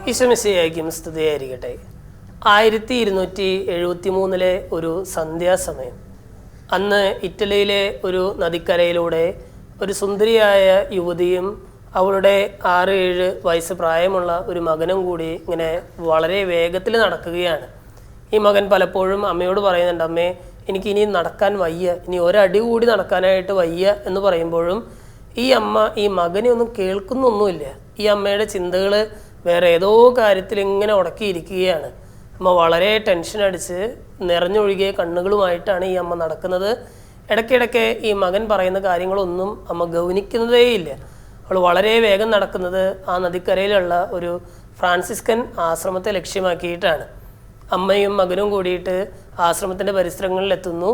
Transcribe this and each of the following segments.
ഈശോമിശിഹായ്ക്കും സ്തുതിയായിരിക്കട്ടെ. 1273 ഒരു സന്ധ്യാസമയം. അന്ന് ഇറ്റലിയിലെ ഒരു നദിക്കരയിലൂടെ ഒരു സുന്ദരിയായ യുവതിയും അവളുടെ 6-7 വയസ്സ് പ്രായമുള്ള ഒരു മകനും കൂടി ഇങ്ങനെ വളരെ വേഗത്തിൽ നടക്കുകയാണ്. ഈ മകൻ പലപ്പോഴും അമ്മയോട് പറയുന്നുണ്ട്, അമ്മേ എനിക്ക് ഇനി നടക്കാൻ വയ്യ, ഇനി ഒരടി കൂടി നടക്കാനായിട്ട് വയ്യ എന്ന് പറയുമ്പോഴും ഈ അമ്മ ഈ മകനെ ഒന്നും കേൾക്കുന്നൊന്നുമില്ല. ഈ അമ്മയുടെ ചിന്തകൾ വേറെ ഏതോ കാര്യത്തിൽ ഇങ്ങനെ ഉടക്കിയിരിക്കുകയാണ്. അമ്മ വളരെ ടെൻഷൻ അടിച്ച് നിറഞ്ഞൊഴുകിയ കണ്ണുകളുമായിട്ടാണ് ഈ അമ്മ നടക്കുന്നത്. ഇടയ്ക്കിടയ്ക്ക് ഈ മകൻ പറയുന്ന കാര്യങ്ങളൊന്നും അമ്മ ഗൗനിക്കുന്നതേയില്ല. അവൾ വളരെ വേഗം നടക്കുന്നത് ആ നദിക്കരയിലുള്ള ഒരു ഫ്രാൻസിസ്കൻ ആശ്രമത്തെ ലക്ഷ്യമാക്കിയിട്ടാണ്. അമ്മയും മകനും കൂടിയിട്ട് ആശ്രമത്തിൻ്റെ പരിസരങ്ങളിലെത്തുന്നു.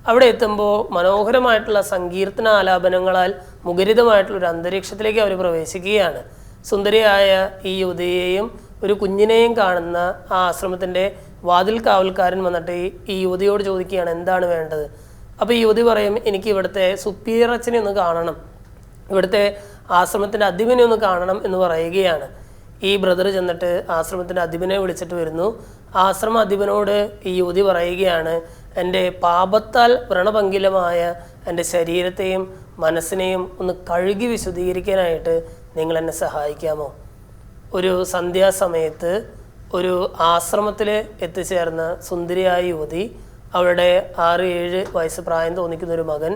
അവിടെ എത്തുമ്പോൾ മനോഹരമായിട്ടുള്ള സങ്കീർത്തന ആലാപനങ്ങളാൽ മുഖരിതമായിട്ടുള്ളൊരു അന്തരീക്ഷത്തിലേക്ക് അവർ പ്രവേശിക്കുകയാണ്. സുന്ദരിയായ ഈ യുവതിയെയും ഒരു കുഞ്ഞിനെയും കാണുന്ന ആ ആശ്രമത്തിൻ്റെ വാതിൽ കാവൽക്കാരൻ വന്നിട്ട് ഈ യുവതിയോട് ചോദിക്കുകയാണ്, എന്താണ് വേണ്ടത്? അപ്പോൾ ഈ യുവതി പറയും, എനിക്ക് ഇവിടുത്തെ സുപ്പീരിയർ അച്ഛനെ ഒന്ന് കാണണം, ഇവിടുത്തെ ആശ്രമത്തിൻ്റെ അധിപനെ ഒന്ന് കാണണം എന്ന് പറയുകയാണ്. ഈ ബ്രദർ ചെന്നിട്ട് ആശ്രമത്തിൻ്റെ അധിപനെ വിളിച്ചിട്ട് വരുന്നു. ആശ്രമ അധിപനോട് ഈ യുവതി പറയുകയാണ്, എൻ്റെ പാപത്താൽ വ്രണഭംഗിലമായ എൻ്റെ ശരീരത്തെയും മനസ്സിനെയും ഒന്ന് കഴുകി വിശുദ്ധീകരിക്കാനായിട്ട് നിങ്ങൾ എന്നെ സഹായിക്കാമോ? ഒരു സന്ധ്യാസമയത്ത് ഒരു ആശ്രമത്തിൽ എത്തിച്ചേർന്ന സുന്ദരിയായ യുവതി, അവളുടെ 6-7 വയസ്സ് പ്രായം തോന്നിക്കുന്ന ഒരു മകൻ,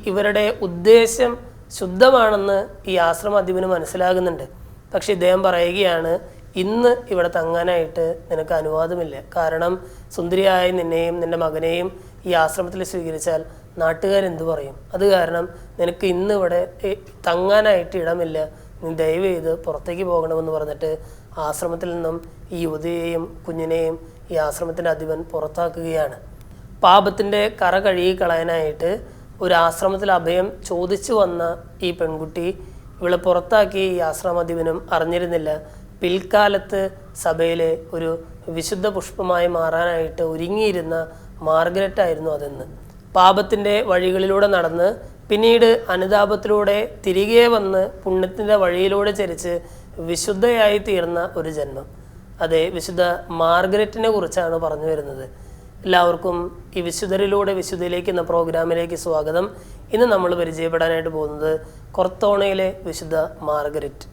ഇവരുടെ ഉദ്ദേശം ശുദ്ധമാണെന്ന് ഈ ആശ്രമ അധിപന് മനസ്സിലാകുന്നുണ്ട്. പക്ഷെ ഇദ്ദേഹം പറയുകയാണ്, ഇന്ന് ഇവിടെ തങ്ങാനായിട്ട് നിനക്ക് അനുവാദമില്ല. കാരണം സുന്ദരിയായ നിന്നെയും നിൻ്റെ മകനെയും ഈ ആശ്രമത്തിൽ സ്വീകരിച്ചാൽ നാട്ടുകാരെന്തു പറയും? അത് കാരണം നിനക്ക് ഇന്ന് ഇവിടെ തങ്ങാനായിട്ട് ഇടമില്ല, നീ ദയവ് ചെയ്ത് പുറത്തേക്ക് പോകണമെന്ന് പറഞ്ഞിട്ട് ആശ്രമത്തിൽ നിന്നും ഈ യുവതിയെയും കുഞ്ഞിനെയും ഈ ആശ്രമത്തിൻ്റെ അധിപൻ പുറത്താക്കുകയാണ്. പാപത്തിൻ്റെ കറ കഴുകിക്കളയാനായിട്ട് ഒരു ആശ്രമത്തിൽ അഭയം ചോദിച്ചു വന്ന ഈ പെൺകുട്ടി ഇവളെ പുറത്താക്കി ഈ ആശ്രമാധിപനും അറിഞ്ഞിരുന്നില്ല. പിൽക്കാലത്ത് സഭയിലെ ഒരു വിശുദ്ധ പുഷ്പമായി മാറാനായിട്ട് ഒരുങ്ങിയിരുന്ന മാർഗരറ്റ് ആയിരുന്നു അതെന്ന്. പാപത്തിൻ്റെ വഴികളിലൂടെ നടന്ന് പിന്നീട് അനുതാപത്തിലൂടെ തിരികെ വന്ന് പുണ്യത്തിൻ്റെ വഴിയിലൂടെ ചരിച്ച് വിശുദ്ധയായി തീർന്ന ഒരു ജന്മം. അതെ, വിശുദ്ധ മാർഗരറ്റിനെ കുറിച്ചാണ് പറഞ്ഞു വരുന്നത്. എല്ലാവർക്കും ഈ വിശുദ്ധരിലൂടെ വിശുദ്ധയിലേക്ക് എന്ന പ്രോഗ്രാമിലേക്ക് സ്വാഗതം. ഇന്ന് നമ്മൾ പരിചയപ്പെടാനായിട്ട് പോകുന്നത് കൊർത്തോണയിലെ വിശുദ്ധ മാർഗരറ്റ്.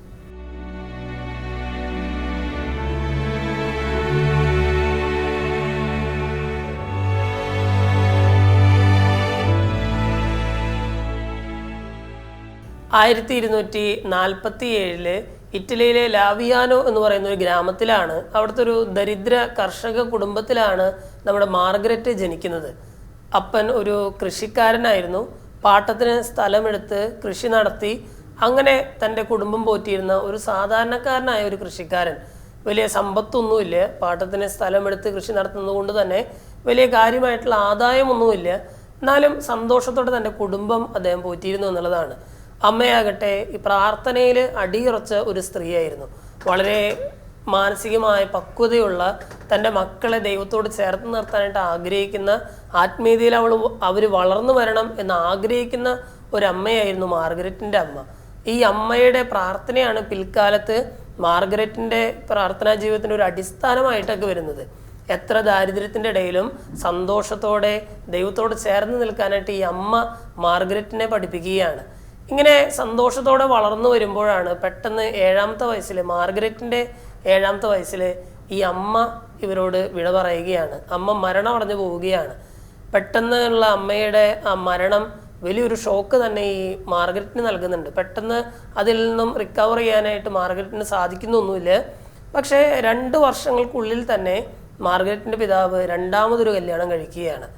ആയിരത്തി 1247 ഇറ്റലിയിലെ ലാവിയാനോ എന്ന് പറയുന്ന ഒരു ഗ്രാമത്തിലാണ്, അവിടുത്തെ ഒരു ദരിദ്ര കർഷക കുടുംബത്തിലാണ് നമ്മുടെ മാർഗരറ്റ് ജനിക്കുന്നത്. അപ്പൻ ഒരു കൃഷിക്കാരനായിരുന്നു. പാട്ടത്തിന് സ്ഥലമെടുത്ത് കൃഷി നടത്തി അങ്ങനെ തൻ്റെ കുടുംബം പോറ്റിയിരുന്ന ഒരു സാധാരണക്കാരനായ ഒരു കൃഷിക്കാരൻ. വലിയ സമ്പത്തൊന്നുമില്ല, പാട്ടത്തിന് സ്ഥലമെടുത്ത് കൃഷി നടത്തുന്നത് കൊണ്ട് തന്നെ വലിയ കാര്യമായിട്ടുള്ള ആദായമൊന്നുമില്ല. എന്നാലും സന്തോഷത്തോടെ തൻ്റെ കുടുംബം അദ്ദേഹം പോറ്റിയിരുന്നു എന്നുള്ളതാണ്. അമ്മയാകട്ടെ ഈ പ്രാർത്ഥനയിൽ അടിയുറച്ച ഒരു സ്ത്രീയായിരുന്നു. വളരെ മാനസികമായ പക്വതയുള്ള, തൻ്റെ മക്കളെ ദൈവത്തോട് ചേർത്ത് നിർത്താനായിട്ട് ആഗ്രഹിക്കുന്ന, ആത്മീയതയിൽ അവർ വളർന്നു വരണം എന്ന് ആഗ്രഹിക്കുന്ന ഒരമ്മയായിരുന്നു മാർഗരറ്റിൻ്റെ അമ്മ. ഈ അമ്മയുടെ പ്രാർത്ഥനയാണ് പിൽക്കാലത്ത് മാർഗരറ്റിൻ്റെ പ്രാർത്ഥനാ ജീവിതത്തിൻ്റെ ഒരു അടിസ്ഥാനമായിട്ടൊക്കെ വരുന്നത്. എത്ര ദാരിദ്ര്യത്തിൻ്റെ ഇടയിലും സന്തോഷത്തോടെ ദൈവത്തോട് ചേർന്ന് നിൽക്കാനായിട്ട് ഈ അമ്മ മാർഗരറ്റിനെ പഠിപ്പിക്കുകയാണ്. ഇങ്ങനെ സന്തോഷത്തോടെ വളർന്നു വരുമ്പോഴാണ് പെട്ടെന്ന് 7ാമത്തെ വയസ്സിൽ, മാർഗരറ്റിൻ്റെ 7ാമത്തെ വയസ്സിൽ ഈ അമ്മ ഇവരോട് വിട പറയുകയാണ്. അമ്മ മരണമടഞ്ഞു പോവുകയാണ്. പെട്ടെന്നുള്ള അമ്മയുടെ ആ മരണം വലിയൊരു ഷോക്ക് തന്നെ ഈ മാർഗരറ്റിന് നൽകുന്നുണ്ട്. പെട്ടെന്ന് അതിൽ നിന്നും റിക്കവർ ചെയ്യാനായിട്ട് മാർഗരറ്റിന് സാധിക്കുന്നൊന്നുമില്ല. പക്ഷേ 2 വർഷങ്ങൾക്കുള്ളിൽ തന്നെ മാർഗരറ്റിൻ്റെ പിതാവ് 2ാമതൊരു കല്യാണം കഴിക്കുകയാണ്.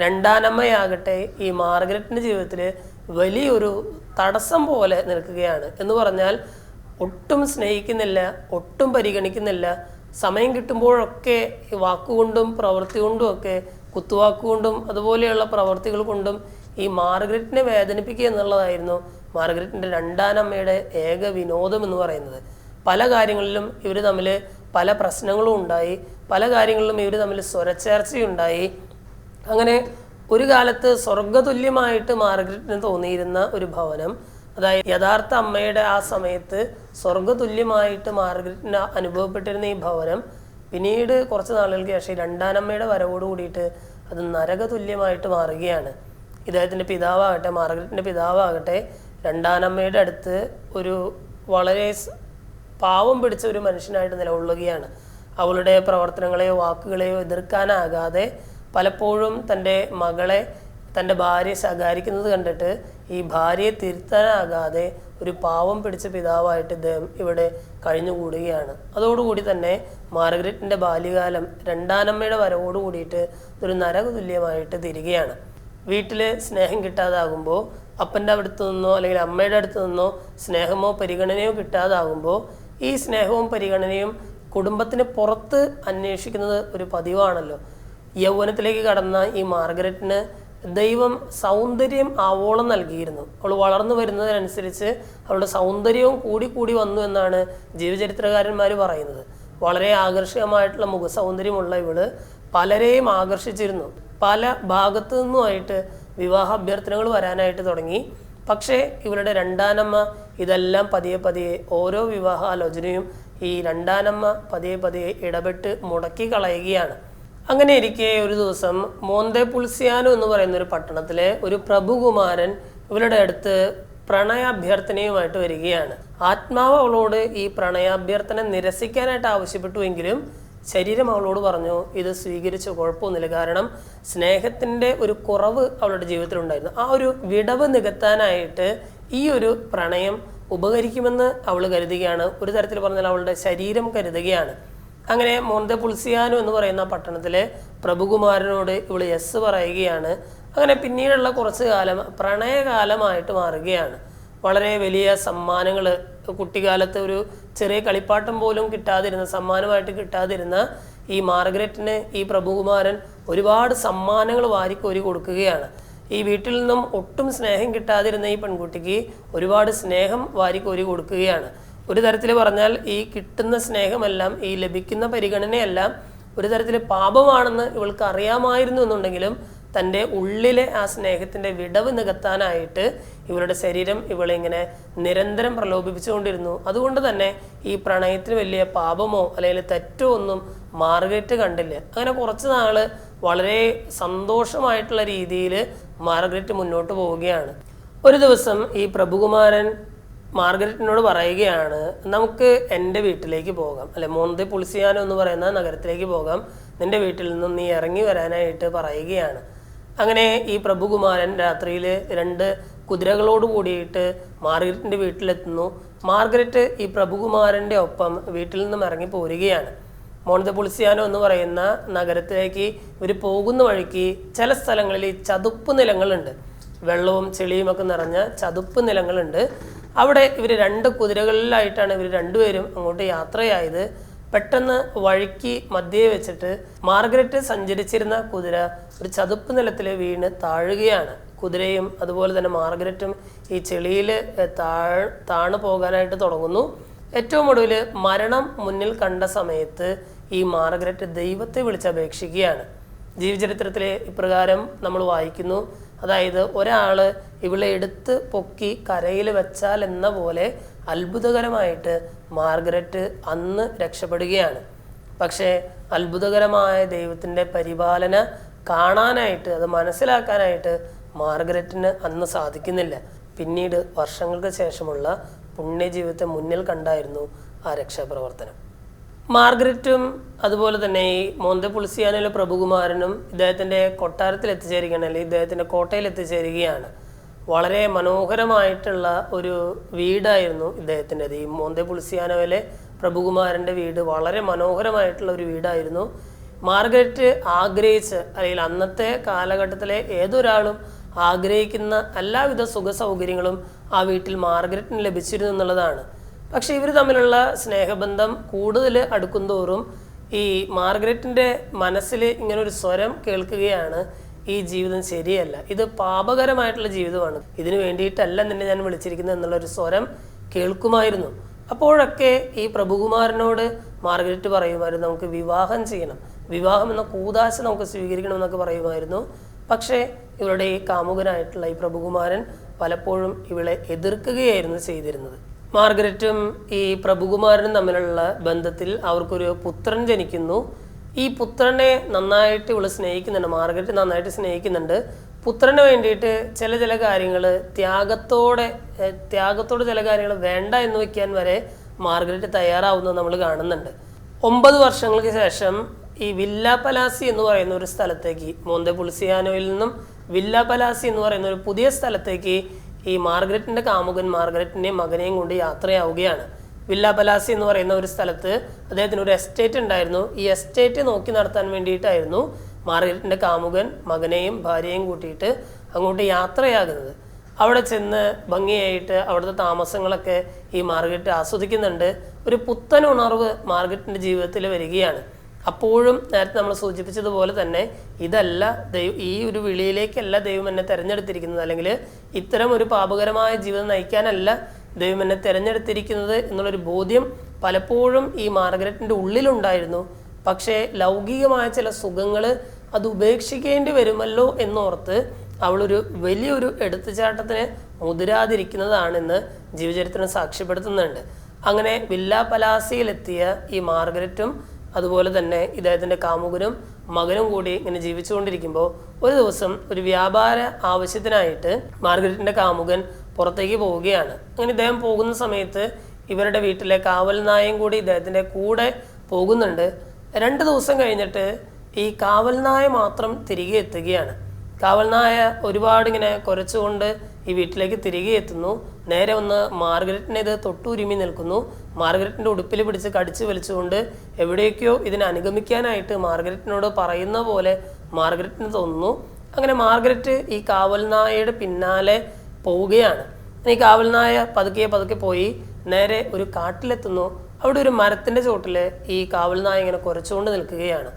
2ാമമ്മയാകട്ടെ ഈ മാർഗരറ്റിൻ്റെ ജീവിതത്തിൽ വലിയൊരു തടസ്സം പോലെ നിൽക്കുകയാണ്. എന്ന് പറഞ്ഞാൽ ഒട്ടും സ്നേഹിക്കുന്നില്ല, ഒട്ടും പരിഗണിക്കുന്നില്ല. സമയം കിട്ടുമ്പോഴൊക്കെ വാക്കുകൊണ്ടും പ്രവൃത്തി കൊണ്ടും ഒക്കെ, കുത്തുവാക്കുകൊണ്ടും അതുപോലെയുള്ള പ്രവൃത്തികൾ കൊണ്ടും ഈ മാർഗരറ്റിനെ വേദനിപ്പിക്കുക എന്നുള്ളതായിരുന്നു മാർഗരറ്റിൻ്റെ 2ാമമ്മയുടെ ഏക വിനോദം എന്ന് പറയുന്നത്. പല കാര്യങ്ങളിലും ഇവർ തമ്മിൽ പല പ്രശ്നങ്ങളും ഉണ്ടായി, പല കാര്യങ്ങളിലും ഇവർ തമ്മിൽ സ്വരച്ചേർച്ചയുണ്ടായി. അങ്ങനെ ഒരു കാലത്ത് സ്വർഗതുല്യമായിട്ട് മാർഗരറ്റിന് തോന്നിയിരുന്ന ഒരു ഭവനം അതായത് യഥാർത്ഥ അമ്മയുടെ ആ സമയത്ത് സ്വർഗതുല്യമായിട്ട് മാർഗരറ്റിന് അനുഭവപ്പെട്ടിരുന്ന ഈ ഭവനം പിന്നീട് കുറച്ച് നാളുകൾക്ക് ശേഷം രണ്ടാനമ്മയുടെ വരവോട് കൂടിയിട്ട് അത് നരകതുല്യമായിട്ട് മാറുകയാണ്. ഇദ്ദേഹത്തിൻ്റെ പിതാവാകട്ടെ, മാർഗരറ്റിൻ്റെ പിതാവാകട്ടെ, രണ്ടാനമ്മയുടെ അടുത്ത് ഒരു വളരെ പാവം പിടിച്ച ഒരു മനുഷ്യനായിട്ട് നിലകൊള്ളുകയാണ്. അവളുടെ പ്രവർത്തനങ്ങളെയോ വാക്കുകളെയോ എതിർക്കാനാകാതെ പലപ്പോഴും തൻ്റെ മകളെ, തൻ്റെ ഭാര്യയെ ശകാരിക്കുന്നത് കണ്ടിട്ട് ഈ ഭാര്യയെ തിരുത്താനാകാതെ ഒരു പാവം പിടിച്ച പിതാവായിട്ട് ഇദ്ദേഹം ഇവിടെ കഴിഞ്ഞുകൂടുകയാണ്. അതോടുകൂടി തന്നെ മാർഗരറ്റിൻ്റെ ബാല്യകാലം രണ്ടാനമ്മയുടെ വരവോട് കൂടിയിട്ട് ഒരു നരകതുല്യമായിട്ട് തീരുകയാണ്. വീട്ടിൽ സ്നേഹം കിട്ടാതാകുമ്പോൾ, അപ്പൻ്റെ അടുത്ത് നിന്നോ അല്ലെങ്കിൽ അമ്മയുടെ അടുത്ത് നിന്നോ സ്നേഹമോ പരിഗണനയോ കിട്ടാതാകുമ്പോൾ ഈ സ്നേഹവും പരിഗണനയും കുടുംബത്തിന് പുറത്ത് അന്വേഷിക്കുന്നത് ഒരു പതിവാണല്ലോ. യൗവനത്തിലേക്ക് കടന്ന ഈ മാർഗരറ്റിന് ദൈവം സൗന്ദര്യം ആവോളം നൽകിയിരുന്നു. അവൾ വളർന്നു വരുന്നതിനനുസരിച്ച് അവളുടെ സൗന്ദര്യവും കൂടി വന്നു എന്നാണ് ജീവചരിത്രകാരന്മാർ പറയുന്നത്. വളരെ ആകർഷകമായിട്ടുള്ള മുഖസൗന്ദര്യമുള്ള ഇവള് പലരെയും ആകർഷിച്ചിരുന്നു. പല ഭാഗത്തു നിന്നുമായിട്ട് വിവാഹ അഭ്യർത്ഥനകൾ വരാനായിട്ട് തുടങ്ങി. പക്ഷേ ഇവരുടെ രണ്ടാനമ്മ ഇതെല്ലാം പതിയെ ഓരോ വിവാഹാലോചനയും ഈ രണ്ടാനമ്മ പതിയെ ഇടപെട്ട് മുടക്കി കളയുകയാണ്. അങ്ങനെ ഇരിക്കെ ഒരു ദിവസം മോന്തേപുൾസിയാനോ എന്ന് പറയുന്ന ഒരു പട്ടണത്തിലെ ഒരു പ്രഭുകുമാരൻ ഇവരുടെ അടുത്ത് പ്രണയാഭ്യർത്ഥനയുമായിട്ട് വരികയാണ്. ആത്മാവ് അവളോട് ഈ പ്രണയാഭ്യർത്ഥന നിരസിക്കാനായിട്ട് ആവശ്യപ്പെട്ടുവെങ്കിലും ശരീരം അവളോട് പറഞ്ഞു ഇത് സ്വീകരിച്ച് കുഴപ്പമൊന്നുമില്ല. കാരണം സ്നേഹത്തിൻ്റെ ഒരു കുറവ് അവളുടെ ജീവിതത്തിലുണ്ടായിരുന്നു. ആ ഒരു വിടവ് നികത്താനായിട്ട് ഈ ഒരു പ്രണയം ഉപകരിക്കുമെന്ന് അവൾ കരുതുകയാണ്. ഒരു തരത്തിൽ പറഞ്ഞാൽ അവളുടെ ശരീരം കരുതുകയാണ്. അങ്ങനെ മോന്തേപുൾസിയാനോ എന്ന് പറയുന്ന പട്ടണത്തിലെ പ്രഭുകുമാരനോട് ഇവൾ യെസ് പറയുകയാണ്. അങ്ങനെ പിന്നീടുള്ള കുറച്ച് കാലം പ്രണയകാലമായിട്ട് മാറുകയാണ്. വളരെ വലിയ സമ്മാനങ്ങൾ, കുട്ടിക്കാലത്ത് ഒരു ചെറിയ കളിപ്പാട്ടം പോലും കിട്ടാതിരുന്ന, സമ്മാനമായിട്ട് കിട്ടാതിരുന്ന ഈ മാർഗരറ്റിന് ഈ പ്രഭുകുമാരൻ ഒരുപാട് സമ്മാനങ്ങൾ വാരിക്കോരി കൊടുക്കുകയാണ്. ഈ വീട്ടിൽ നിന്നും ഒട്ടും സ്നേഹം കിട്ടാതിരുന്ന ഈ പെൺകുട്ടിക്ക് ഒരുപാട് സ്നേഹം വാരിക്കോരി കൊടുക്കുകയാണ്. ഒരു തരത്തിൽ പറഞ്ഞാൽ ഈ കിട്ടുന്ന സ്നേഹമെല്ലാം, ഈ ലഭിക്കുന്ന പരിഗണനയെല്ലാം ഒരു തരത്തിൽ പാപമാണെന്ന് ഇവൾക്ക് അറിയാമായിരുന്നു എന്നുണ്ടെങ്കിലും തൻ്റെ ഉള്ളിലെ ആ സ്നേഹത്തിൻ്റെ വിടവ് നികത്താനായിട്ട് ഇവളുടെ ശരീരം ഇവളെ ഇങ്ങനെ നിരന്തരം പ്രലോഭിപ്പിച്ചുകൊണ്ടിരുന്നു. അതുകൊണ്ട് തന്നെ ഈ പ്രണയത്തിന് വലിയ പാപമോ അല്ലെങ്കിൽ തെറ്റോ ഒന്നും മാർഗരറ്റ് കണ്ടില്ല. അങ്ങനെ കുറച്ച് നാൾ വളരെ സന്തോഷമായിട്ടുള്ള രീതിയിൽ മാർഗരറ്റ് മുന്നോട്ട് പോവുകയാണ്. ഒരു ദിവസം ഈ പ്രഭുകുമാരൻ മാർഗരറ്റിനോട് പറയുകയാണ്, നമുക്ക് എൻ്റെ വീട്ടിലേക്ക് പോകാം, അല്ലെ മോന്തേപുൾസിയാനോ എന്ന് പറയുന്ന നഗരത്തിലേക്ക് പോകാം, നിൻ്റെ വീട്ടിൽ നിന്നും നീ ഇറങ്ങി വരാനായിട്ട് പറയുകയാണ്. അങ്ങനെ ഈ പ്രഭുകുമാരൻ രാത്രിയിൽ 2 കുതിരകളോട് കൂടിയിട്ട് മാർഗരറ്റിൻ്റെ വീട്ടിലെത്തുന്നു. മാർഗരറ്റ് ഈ പ്രഭുകുമാരൻ്റെ ഒപ്പം വീട്ടിൽ നിന്നും ഇറങ്ങി പോരുകയാണ്. മോന്തേപുൾസിയാനോ എന്ന് പറയുന്ന നഗരത്തിലേക്ക് ഇവർ പോകുന്ന വഴിക്ക് ചില സ്ഥലങ്ങളിൽ ചതുപ്പ് നിലങ്ങളുണ്ട്, വെള്ളവും ചെളിയും ഒക്കെ നിറഞ്ഞ ചതുപ്പ് നിലങ്ങളുണ്ട്. അവിടെ ഇവർ 2 കുതിരകളിലായിട്ടാണ് ഇവർ രണ്ടുപേരും അങ്ങോട്ട് യാത്രയായത്. പെട്ടെന്ന് വഴിക്ക് മധ്യേ വെച്ചിട്ട് മാർഗരറ്റ് സഞ്ചരിച്ചിരുന്ന കുതിര ഒരു ചതുപ്പ് നിലത്തിൽ വീണ് താഴുകയാണ്. കുതിരയും അതുപോലെ തന്നെ മാർഗരറ്റും ഈ ചെളിയിൽ താണു പോകാനായിട്ട് തുടങ്ങുന്നു. ഏറ്റവും ഒടുവിൽ മരണം മുന്നിൽ കണ്ട സമയത്ത് ഈ മാർഗരറ്റ് ദൈവത്തെ വിളിച്ചപേക്ഷിക്കുകയാണ്. ജീവചരിത്രത്തിലെ ഇപ്രകാരം നമ്മൾ വായിക്കുന്നു. അതായത് ഒരാൾ ഇവളെ എടുത്ത് പൊക്കി കരയിൽ വെച്ചാൽ എന്ന പോലെ അത്ഭുതകരമായിട്ട് മാർഗരറ്റ് അന്ന് രക്ഷപ്പെടുകയാണ്. പക്ഷേ അത്ഭുതകരമായ ദൈവത്തിൻ്റെ പരിപാലന കാണാനായിട്ട്, അത് മനസ്സിലാക്കാനായിട്ട് മാർഗരറ്റിന് അന്ന് സാധിക്കുന്നില്ല. പിന്നീട് വർഷങ്ങൾക്ക് ശേഷമുള്ള പുണ്യജീവിതത്തെ മുന്നിൽ കണ്ടായിരുന്നു ആ രക്ഷാപ്രവർത്തനം. മാർഗരറ്റും അതുപോലെ തന്നെ ഈ മോന്തേപുൾസിയാനോയിലെ പ്രഭുകുമാരനും ഇദ്ദേഹത്തിൻ്റെ കൊട്ടാരത്തിൽ എത്തിച്ചേരുകയാണ്, അല്ലെങ്കിൽ ഇദ്ദേഹത്തിൻ്റെ കോട്ടയിൽ എത്തിച്ചേരുകയാണ്. വളരെ മനോഹരമായിട്ടുള്ള ഒരു വീടായിരുന്നു ഇദ്ദേഹത്തിൻ്റെത്. ഈ മോന്തേപുൾസിയാനോയിലെ പ്രഭുകുമാരൻ്റെ വീട് വളരെ മനോഹരമായിട്ടുള്ള ഒരു വീടായിരുന്നു. മാർഗരറ്റ് ആഗ്രഹിച്ച്, അല്ലെങ്കിൽ അന്നത്തെ കാലഘട്ടത്തിലെ ഏതൊരാളും ആഗ്രഹിക്കുന്ന എല്ലാവിധ സുഖ സൗകര്യങ്ങളും ആ വീട്ടിൽ മാർഗരറ്റിന് ലഭിച്ചിരുന്നു എന്നുള്ളതാണ്. പക്ഷെ ഇവർ തമ്മിലുള്ള സ്നേഹബന്ധം കൂടുതൽ അടുക്കുന്തോറും ഈ മാർഗരറ്റിൻ്റെ മനസ്സിൽ ഇങ്ങനൊരു സ്വരം കേൾക്കുകയാണ്, ഈ ജീവിതം ശരിയല്ല, ഇത് പാപകരമായിട്ടുള്ള ജീവിതമാണ്, ഇതിനു വേണ്ടിയിട്ടല്ല നിന്നെ ഞാൻ വിളിച്ചിരിക്കുന്നത് എന്നുള്ളൊരു സ്വരം കേൾക്കുമായിരുന്നു. അപ്പോഴൊക്കെ ഈ പ്രഭുകുമാരനോട് മാർഗരറ്റ് പറയുമായിരുന്നു, നമുക്ക് വിവാഹം ചെയ്യണം, വിവാഹം എന്ന കൂദാശ നമുക്ക് സ്വീകരിക്കണം എന്നൊക്കെ പറയുമായിരുന്നു. പക്ഷേ ഇവരുടെ ഈ കാമുകനായിട്ടുള്ള ഈ പ്രഭുകുമാരൻ പലപ്പോഴും ഇവളെ എതിർക്കുകയായിരുന്നു ചെയ്തിരുന്നത്. മാർഗരറ്റും ഈ പ്രഭുകുമാരനും തമ്മിലുള്ള ബന്ധത്തിൽ അവർക്കൊരു പുത്രൻ ജനിക്കുന്നു. ഈ പുത്രനെ നന്നായിട്ട് ഇവള് സ്നേഹിക്കുന്നുണ്ട്, മാർഗരറ്റ് നന്നായിട്ട് സ്നേഹിക്കുന്നുണ്ട്. പുത്രന് വേണ്ടിയിട്ട് ചില കാര്യങ്ങൾ ത്യാഗത്തോടെ ചില കാര്യങ്ങൾ വേണ്ട എന്ന് വെക്കാൻ വരെ മാർഗരറ്റ് തയ്യാറാവുന്നത് നമ്മൾ കാണുന്നുണ്ട്. 9 വർഷങ്ങൾക്ക് ശേഷം ഈ വില്ല പലാസി എന്ന് പറയുന്ന ഒരു സ്ഥലത്തേക്ക്, മോന്തപുൾസിയാനോയിൽ നിന്നും വില്ല പലാസി എന്ന് പറയുന്ന ഒരു പുതിയ സ്ഥലത്തേക്ക് ഈ മാർഗരറ്റിൻ്റെ കാമുകൻ മാർഗരറ്റിൻ്റെയും മകനെയും കൊണ്ട് യാത്രയാവുകയാണ്. വില്ല പലാസി എന്ന് പറയുന്ന ഒരു സ്ഥലത്ത് അദ്ദേഹത്തിന് ഒരു എസ്റ്റേറ്റ് ഉണ്ടായിരുന്നു. ഈ എസ്റ്റേറ്റ് നോക്കി നടത്താൻ വേണ്ടിയിട്ടായിരുന്നു മാർഗരറ്റിൻ്റെ കാമുകൻ മകനെയും ഭാര്യയും കൂട്ടിയിട്ട് അങ്ങോട്ട് യാത്രയാകുന്നത്. അവിടെ ചെന്ന് ഭംഗിയായിട്ട് അവിടുത്തെ താമസങ്ങളൊക്കെ ഈ മാർഗരറ്റ് ആസ്വദിക്കുന്നുണ്ട്. ഒരു പുത്തൻ ഉണർവ് മാർഗരറ്റിൻ്റെ ജീവിതത്തിൽ വരികയാണ്. അപ്പോഴും നേരത്തെ നമ്മൾ സൂചിപ്പിച്ചതുപോലെ തന്നെ ഇതല്ല ഈ ഒരു വിളിയിലേക്കല്ല ദൈവം എന്നെ തിരഞ്ഞെടുത്തിരിക്കുന്നത്, അല്ലെങ്കിൽ ഇത്തരം ഒരു പാപകരമായ ജീവിതം നയിക്കാനല്ല ദൈവം എന്നെ തിരഞ്ഞെടുത്തിരിക്കുന്നത് എന്നുള്ളൊരു ബോധ്യം പലപ്പോഴും ഈ മാർഗരറ്റിൻ്റെ ഉള്ളിലുണ്ടായിരുന്നു. പക്ഷേ ലൗകികമായ ചില സുഖങ്ങൾ അത് ഉപേക്ഷിക്കേണ്ടി വരുമല്ലോ എന്നോർത്ത് അവളൊരു വലിയൊരു എടുത്തുചാട്ടത്തിന് മുതിരാതിരിക്കുന്നതാണെന്ന് ജീവചരിത്രം സാക്ഷ്യപ്പെടുത്തുന്നുണ്ട്. അങ്ങനെ വില്ല പലാസിയിലെത്തിയ ഈ മാർഗരറ്റും അതുപോലെ തന്നെ ഇദ്ദേഹത്തിൻ്റെ കാമുകനും മകനും കൂടി ഇങ്ങനെ ജീവിച്ചുകൊണ്ടിരിക്കുമ്പോൾ ഒരു ദിവസം ഒരു വ്യാപാര ആവശ്യത്തിനായിട്ട് മാർഗരറ്റിൻ്റെ കാമുകൻ പുറത്തേക്ക് പോവുകയാണ്. അങ്ങനെ ഇദ്ദേഹം പോകുന്ന സമയത്ത് ഇവരുടെ വീട്ടിലെ കാവൽ നായയും കൂടി ഇദ്ദേഹത്തിൻ്റെ കൂടെ പോകുന്നുണ്ട്. 2 ദിവസം കഴിഞ്ഞിട്ട് ഈ കാവൽ നായ മാത്രം തിരികെ എത്തുകയാണ്. കാവൽ നായ ഒരുപാട് ഇങ്ങനെ കുരച്ചുകൊണ്ട് ഈ വീട്ടിലേക്ക് തിരികെ എത്തുന്നു. നേരെ വന്ന് മാർഗരറ്റിനെ ഇത് തൊട്ടുരുമി നിൽക്കുന്നു. മാർഗരറ്റിൻ്റെ ഉടുപ്പിൽ പിടിച്ച് കടിച്ചു വലിച്ചുകൊണ്ട് എവിടേക്കോ ഇതിനെ അനുഗമിക്കാനായിട്ട് മാർഗരറ്റിനോട് പറയുന്ന പോലെ മാർഗരറ്റിന് തോന്നുന്നു. അങ്ങനെ മാർഗരറ്റ് ഈ കാവൽ നായയുടെ പിന്നാലെ പോവുകയാണ്. ഈ കാവൽ നായ പതുക്കെ പോയി നേരെ ഒരു കാട്ടിലെത്തുന്നു. അവിടെ ഒരു മരത്തിൻ്റെ ചോട്ടിൽ ഈ കാവൽ നായ ഇങ്ങനെ കുരച്ചുകൊണ്ട് നിൽക്കുകയാണ്.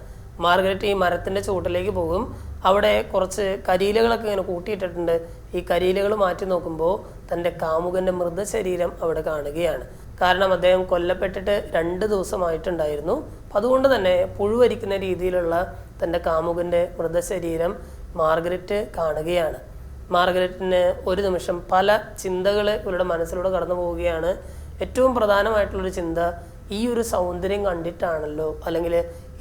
മാർഗരറ്റ് ഈ മരത്തിൻ്റെ ചുവട്ടിലേക്ക് പോകും. അവിടെ കുറച്ച് കരിയിലകളൊക്കെ ഇങ്ങനെ കൂട്ടിയിട്ടിട്ടുണ്ട്. ഈ കരിയിലകൾ മാറ്റി നോക്കുമ്പോൾ തൻ്റെ കാമുകൻ്റെ മൃതശരീരം അവിടെ കാണുകയാണ്. കാരണം അദ്ദേഹം കൊല്ലപ്പെട്ടിട്ട് 2 ദിവസമായിട്ടുണ്ടായിരുന്നു. അപ്പം അതുകൊണ്ട് തന്നെ പുഴുവരിക്കുന്ന രീതിയിലുള്ള തൻ്റെ കാമുകൻ്റെ മൃതശരീരം മാർഗരറ്റ് കാണുകയാണ്. മാർഗരറ്റിന് ഒരു നിമിഷം പല ചിന്തകൾ ഇവരുടെ മനസ്സിലൂടെ കടന്നു പോവുകയാണ്. ഏറ്റവും പ്രധാനമായിട്ടുള്ളൊരു ചിന്ത, ഈ ഒരു സൗന്ദര്യം കണ്ടിട്ടാണല്ലോ, അല്ലെങ്കിൽ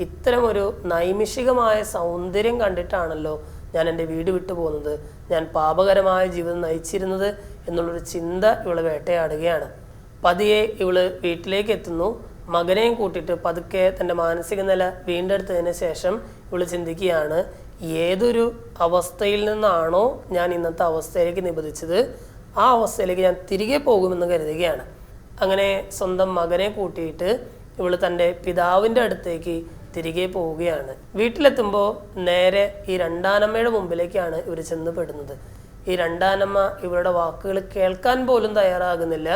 ഇത്തരം ഒരു നൈമിഷികമായ സൗന്ദര്യം കണ്ടിട്ടാണല്ലോ ഞാൻ എൻ്റെ വീട് വിട്ടു പോകുന്നത്, ഞാൻ പാപകരമായ ജീവിതം നയിച്ചിരുന്നത് എന്നുള്ളൊരു ചിന്ത ഇവളെ വേട്ടയാടുകയാണ്. പതിയെ ഇവള് വീട്ടിലേക്ക് എത്തുന്നു. മകനെയും കൂട്ടിയിട്ട് പതുക്കെ തൻ്റെ മാനസിക നില വീണ്ടെടുത്തതിന് ശേഷം ഇവള് ചിന്തിക്കുകയാണ്, ഏതൊരു അവസ്ഥയിൽ നിന്നാണോ ഞാൻ ഇന്നത്തെ അവസ്ഥയിലേക്ക് നിബന്ധിച്ചത് ആ അവസ്ഥയിലേക്ക് ഞാൻ തിരികെ പോകുമെന്ന് കരുതുകയാണ്. അങ്ങനെ സ്വന്തം മകനെ കൂട്ടിയിട്ട് ഇവള് തൻ്റെ പിതാവിൻ്റെ അടുത്തേക്ക് തിരികെ പോവുകയാണ്. വീട്ടിലെത്തുമ്പോൾ നേരെ ഈ രണ്ടാനമ്മയുടെ മുമ്പിലേക്കാണ് ഇവർ ചെന്ന് പെടുന്നത്. ഈ രണ്ടാനമ്മ ഇവരുടെ വാക്കുകൾ കേൾക്കാൻ പോലും തയ്യാറാകുന്നില്ല.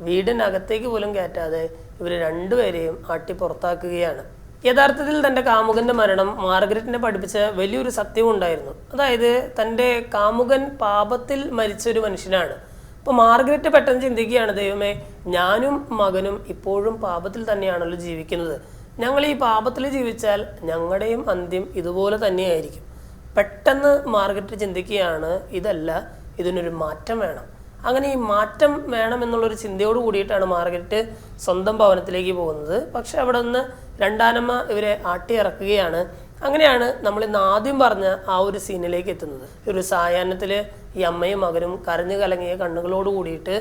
വീടിനകത്തേക്ക് പോലും കയറ്റാതെ ഇവർ രണ്ടുപേരെയും ആട്ടി പുറത്താക്കുകയാണ്. യഥാർത്ഥത്തിൽ തൻ്റെ കാമുകൻ്റെ മരണം മാർഗരറ്റിനെ പഠിപ്പിച്ച വലിയൊരു സത്യവും ഉണ്ടായിരുന്നു. അതായത് തൻ്റെ കാമുകൻ പാപത്തിൽ മരിച്ചൊരു മനുഷ്യനാണ്. അപ്പോൾ മാർഗരറ്റ് പെട്ടെന്ന് ചിന്തിക്കുകയാണ്, ദൈവമേ, ഞാനും മകനും ഇപ്പോഴും പാപത്തിൽ തന്നെയാണല്ലോ ജീവിക്കുന്നത്. ഞങ്ങൾ ഈ പാപത്തിൽ ജീവിച്ചാൽ ഞങ്ങളുടെയും അന്ത്യം ഇതുപോലെ തന്നെയായിരിക്കും. പെട്ടെന്ന് മാർഗരറ്റ് ചിന്തിക്കുകയാണ്, ഇതല്ല, ഇതിനൊരു മാറ്റം വേണം. അങ്ങനെ ഈ മാറ്റം വേണം എന്നുള്ളൊരു ചിന്തയോട് കൂടിയിട്ടാണ് മാർഗരറ്റ് സ്വന്തം ഭവനത്തിലേക്ക് പോകുന്നത്. പക്ഷെ അവിടെ നിന്ന് രണ്ടാനമ്മ ഇവരെ ആട്ടി ഇറക്കുകയാണ്. അങ്ങനെയാണ് നമ്മൾ ഇന്ന് ആദ്യം പറഞ്ഞ ആ ഒരു സീനിലേക്ക് എത്തുന്നത്. ഒരു സായാഹ്നത്തിൽ ഈ അമ്മയും മകനും കരഞ്ഞു കലങ്ങിയ കണ്ണുകളോട് കൂടിയിട്ട്